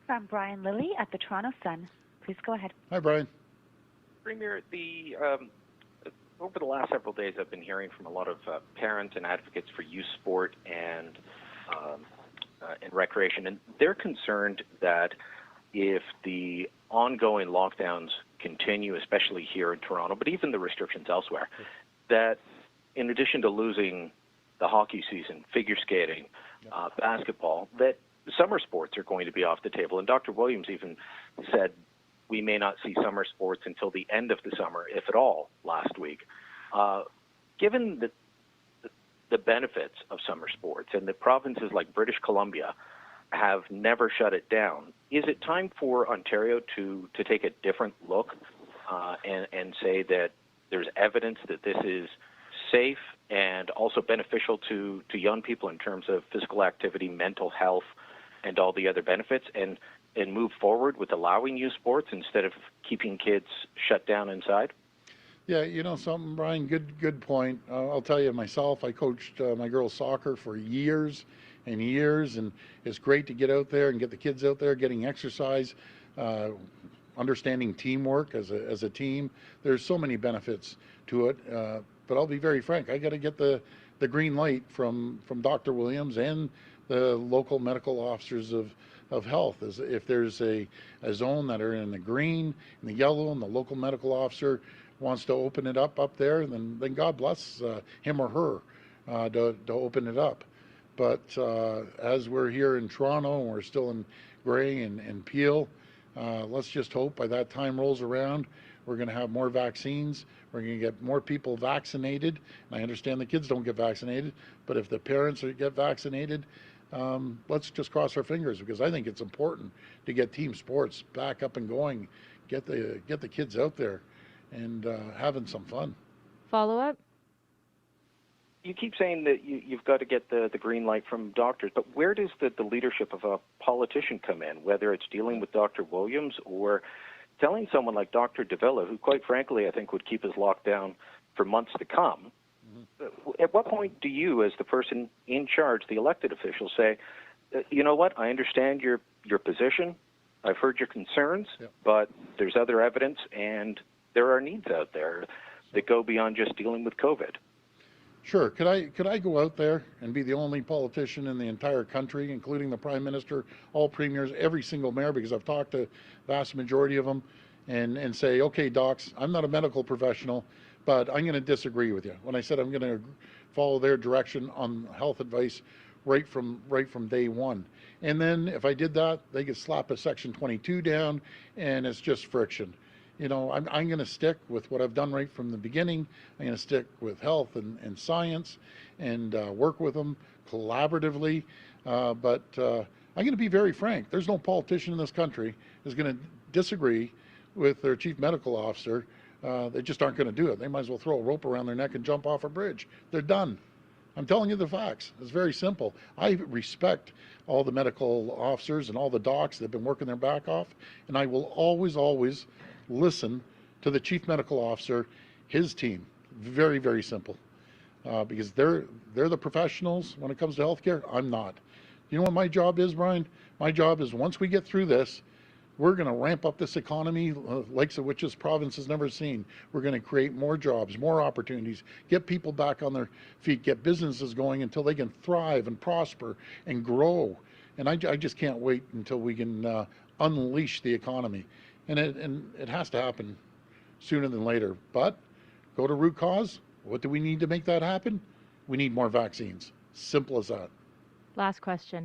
From Brian Lilly at the Toronto Sun. Please go ahead. Hi, Brian. Premier, over the last several days, I've been hearing from a lot of parents and advocates for youth sport and recreation, and they're concerned that if the ongoing lockdowns continue, especially here in Toronto, but even the restrictions elsewhere, that in addition to losing the hockey season, figure skating, basketball, that summer sports are going to be off the table. And Dr. Williams even said we may not see summer sports until the end of the summer, if at all, last week. Given the benefits of summer sports, and the provinces like British Columbia have never shut it down, is it time for Ontario to take a different look and say that there's evidence that this is safe and also beneficial to young people in terms of physical activity, mental health, and all the other benefits, and move forward with allowing youth sports instead of keeping kids shut down inside? Yeah, you know something, Brian, good point. I'll tell you myself, I coached my girls' soccer for years and years, and it's great to get out there and get the kids out there getting exercise, understanding teamwork as a team. There's so many benefits to it, but I'll be very frank, I got to get the green light from Dr. Williams and the local medical officers of health. As if there's a zone that are in the green and the yellow, and the local medical officer wants to open it up there, then God bless him or her to open it up. But as we're here in Toronto and we're still in Grey and Peel, let's just hope by that time rolls around, we're going to have more vaccines. We're going to get more people vaccinated. And I understand the kids don't get vaccinated, but if the parents get vaccinated, let's just cross our fingers, because I think it's important to get team sports back up and going, get the kids out there and having some fun. Follow up? You keep saying that you've got to get the green light from doctors, but where does the leadership of a politician come in, whether it's dealing with Dr. Williams or telling someone like Dr. Davila, who quite frankly I think would keep us locked down for months to come? At what point do you, as the person in charge, the elected official, say, you know what, I understand your position, I've heard your concerns, but there's other evidence and there are needs out there that go beyond just dealing with COVID? Sure. Could I go out there and be the only politician in the entire country, including the Prime Minister, all premiers, every single mayor, because I've talked to the vast majority of them, and say, okay, docs, I'm not a medical professional, but I'm going to disagree with you. When I said I'm going to follow their direction on health advice right from day one. And then if I did that, they could slap a Section 22 down, and it's just friction. You know, I'm going to stick with what I've done right from the beginning. I'm going to stick with health and science and work with them collaboratively. But I'm going to be very frank. There's no politician in this country who's going to disagree with their chief medical officer. They just aren't going to do it. They might as well throw a rope around their neck and jump off a bridge. They're done. I'm telling you the facts. It's very simple. I respect all the medical officers and all the docs that have been working their back off, and I will always listen to the chief medical officer, his team. Very, very simple. Because they're the professionals when it comes to healthcare. I'm not. You know what my job is, Brian? My job is, once we get through this, we're going to ramp up this economy, likes of which this province has never seen. We're going to create more jobs, more opportunities, get people back on their feet, get businesses going until they can thrive and prosper and grow. And I just can't wait until we can unleash the economy. And it has to happen sooner than later. But go to root cause. What do we need to make that happen? We need more vaccines. Simple as that. Last question.